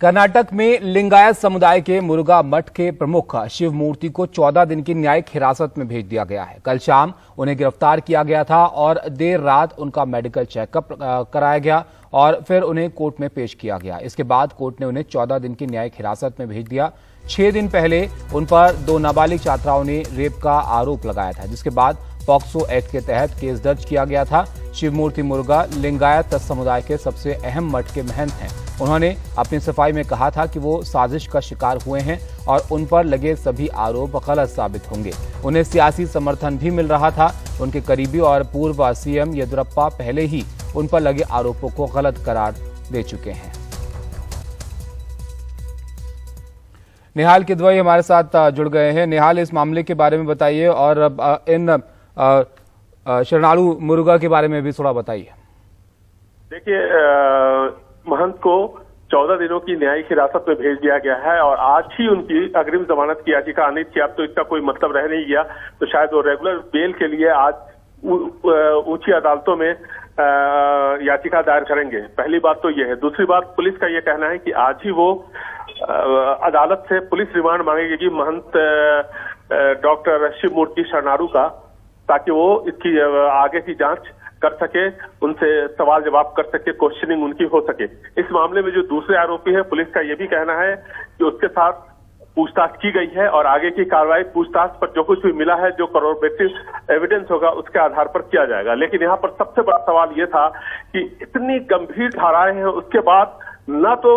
कर्नाटक में लिंगायत समुदाय के मुरुगा मठ के प्रमुख शिव मूर्ति को 14 दिन की न्यायिक हिरासत में भेज दिया गया है। कल शाम उन्हें गिरफ्तार किया गया था और देर रात उनका मेडिकल चेकअप कराया गया और फिर उन्हें कोर्ट में पेश किया गया। इसके बाद कोर्ट ने उन्हें 14 दिन की न्यायिक हिरासत में भेज दिया। 6 दिन पहले उन पर 2 नाबालिग छात्राओं ने रेप का आरोप लगाया था, जिसके बाद पॉक्सो एक्ट के तहत केस दर्ज किया गया था। शिवमूर्ति मुरुगा लिंगायत समुदाय के सबसे अहम मठ के महंत हैं। उन्होंने अपनी सफाई में कहा था कि वो साजिश का शिकार हुए हैं और उन पर लगे सभी आरोप गलत साबित होंगे। उन्हें सियासी समर्थन भी मिल रहा था। उनके करीबी और पूर्व सीएम येदियुरप्पा पहले ही उन पर लगे आरोपों को गलत करार दे चुके हैं। निहाल किदवई हमारे साथ जुड़ गए हैं। निहाल, इस मामले के बारे में बताइए और इन शरणालू मुरुगा के बारे में भी थोड़ा बताइए। देखिए, महंत को 14 दिनों की न्यायिक हिरासत में भेज दिया गया है और आज ही उनकी अग्रिम जमानत की याचिका आनी थी। अब तो इसका कोई मतलब रह नहीं गया, तो शायद वो रेगुलर बेल के लिए आज ऊंची अदालतों में याचिका दायर करेंगे। पहली बात तो ये है। दूसरी बात, पुलिस का ये कहना है कि आज ही वो अदालत से पुलिस रिमांड मांगेगी महंत डॉक्टर शिवमूर्ति शरणारू का, ताकि वो इसकी आगे की जांच कर सके, उनसे सवाल जवाब कर सके, क्वेश्चनिंग उनकी हो सके। इस मामले में जो दूसरे आरोपी है, पुलिस का ये भी कहना है कि उसके साथ पूछताछ की गई है और आगे की कार्रवाई पूछताछ पर जो कुछ भी मिला है, जो कॉरोबोरेटिव एविडेंस होगा, उसके आधार पर किया जाएगा। लेकिन यहाँ पर सबसे बड़ा सवाल ये था कि इतनी गंभीर धाराएं हैं, उसके बाद न तो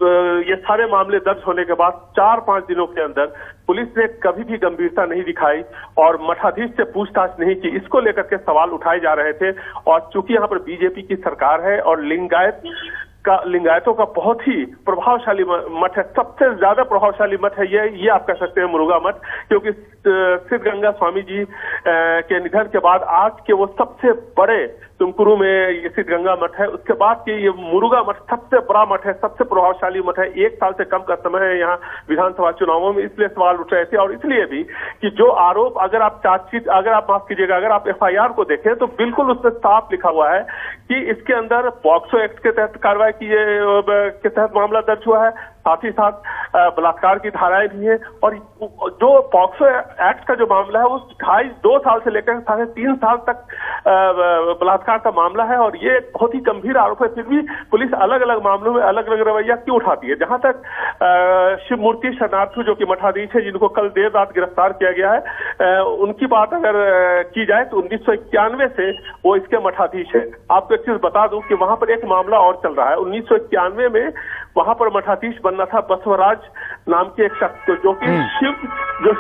ये सारे मामले दर्ज होने के बाद 4-5 दिनों के अंदर पुलिस ने कभी भी गंभीरता नहीं दिखाई और मठाधीश से पूछताछ नहीं की। इसको लेकर के सवाल उठाए जा रहे थे और चूंकि यहाँ पर बीजेपी की सरकार है और लिंगायतों का बहुत ही प्रभावशाली मठ है, सबसे ज्यादा प्रभावशाली मठ है ये आप कह सकते हैं मुरुगा मठ, क्योंकि सिद्धगंगा स्वामी जी के निधन के बाद आज के वो सबसे बड़े तुमकुरू में ये सिद्धगंगा मठ है, उसके बाद के ये मुरुगा मठ सबसे बड़ा मठ है, सबसे प्रभावशाली मठ है। 1 साल से कम का समय है यहाँ विधानसभा चुनावों में, इसलिए सवाल उठ रहे थे। और इसलिए भी कि जो आरोप, अगर आप चार्जशीट, अगर आप माफ कीजिएगा, अगर आप FIR को देखें तो बिल्कुल उसमें साफ लिखा हुआ है कि इसके अंदर पॉक्सो एक्ट के तहत कार्रवाई के तहत मामला दर्ज हुआ है, साथ ही साथ बलात्कार की धाराएं भी हैं। और जो पॉक्सो एक्ट का जो मामला है वो 2.5 साल से लेकर 3.5 साल तक बलात्कार का मामला है और ये बहुत ही गंभीर आरोप है। फिर भी पुलिस अलग अलग मामलों में अलग अलग रवैया क्यों उठाती है? जहां तक शिवमूर्ति शरणार्थी जो कि मठाधीश है, जिनको कल देर रात गिरफ्तार किया गया है, उनकी बात अगर की जाए तो 1991 से वो इसके मठाधीश है। आपको एक चीज बता दूं कि वहां पर एक मामला और चल रहा है। 1991 में वहां पर मठाधीश बनना था बसवराज नाम के एक शख्स को, जो कि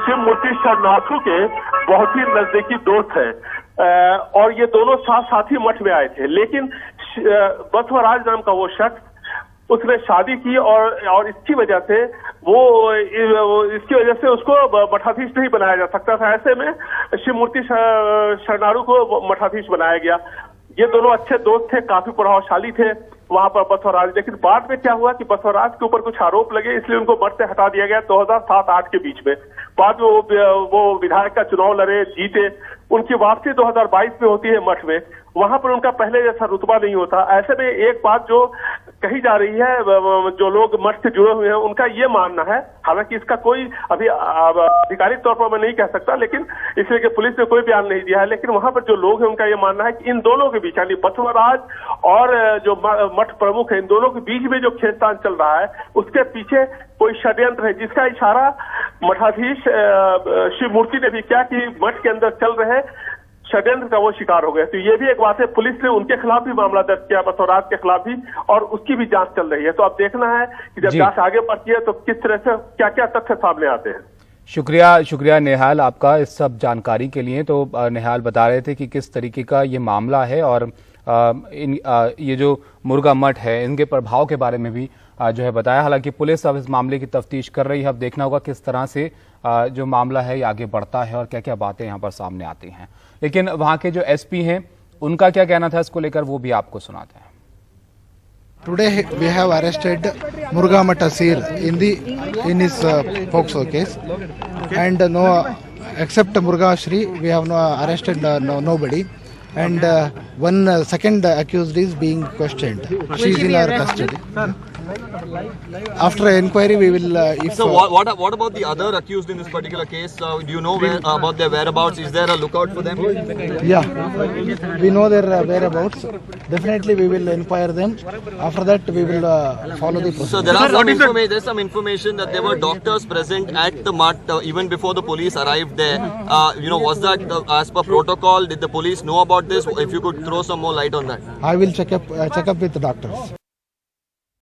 शिवमूर्ति शरणार्थी के बहुत ही नजदीकी दोस्त है और ये दोनों साथ ही मठ में आए थे। लेकिन बसवराज नाम का वो शख्स, उसने शादी की और इसकी वजह से उसको मठाधीश नहीं बनाया जा सकता था। ऐसे में शिवमूर्ति शरणारू को मठाधीश बनाया गया। ये दोनों अच्छे दोस्त थे, काफी प्रभावशाली थे वहां पर बसवराज। लेकिन बाद में क्या हुआ कि बसवराज के ऊपर कुछ आरोप लगे, इसलिए उनको मठ से हटा दिया गया 2007-8 के बीच में। बाद में वो विधायक का चुनाव लड़े, जीते। उनकी वापसी 2022 में होती है मठ में। वहां पर उनका पहले जैसा रुतबा नहीं होता। ऐसे में एक बात जो कही जा रही है, जो लोग मठ से जुड़े हुए हैं उनका ये मानना है, हालांकि इसका कोई अभी आधिकारिक तौर पर मैं नहीं कह सकता, लेकिन इसलिए कि पुलिस ने कोई बयान नहीं दिया है, लेकिन वहां पर जो लोग हैं उनका ये मानना है कि इन दोनों के बीच, यानी बसवराज और जो मठ प्रमुख है, इन दोनों के बीच में जो खेलतान चल रहा है, उसके पीछे कोई षड्यंत्र है, जिसका इशारा मठाधीश शिवमूर्ति ने भी किया कि मठ के अंदर चल रहे षड्यंत्र का वो शिकार हो गए। तो ये भी एक बात है। पुलिस ने उनके खिलाफ भी मामला दर्ज किया, बसवराज के खिलाफ भी, और उसकी भी जांच चल रही है। तो अब देखना है कि जब जांच आगे बढ़ती है तो किस तरह से क्या क्या तथ्य सामने आते हैं। शुक्रिया निहाल आपका इस सब जानकारी के लिए। तो निहाल बता रहे थे कि किस तरीके का ये मामला है और ये जो मुरुगा मठ है, इनके प्रभाव के बारे में भी जो है बताया। हालांकि पुलिस अब इस मामले की तफ्तीश कर रही है। अब देखना होगा किस तरह से जो मामला है ये आगे बढ़ता है और क्या क्या बातें यहाँ पर सामने आती हैं। लेकिन वहाँ के जो SP हैं, उनका क्या कहना था इसको लेकर, वो भी आपको सुनाते हैं। Today we have arrested Muruga Mata Asir in his POCSO case, and no, except Muruga Shri, we have arrested nobody. And one second accused is being questioned. She is in our custody. After inquiry, we will. If So what about the other accused in this particular case? Do you know about their whereabouts? Is there a lookout for them? yeah, we know their whereabouts. Definitely, we will inquire them. After that, we will follow the procedure. So there's some information that there were doctors present at the mart even before the police arrived there. Was that as per protocol? Did the police know about this? If you could throw some more light on that. I will check up with the doctors.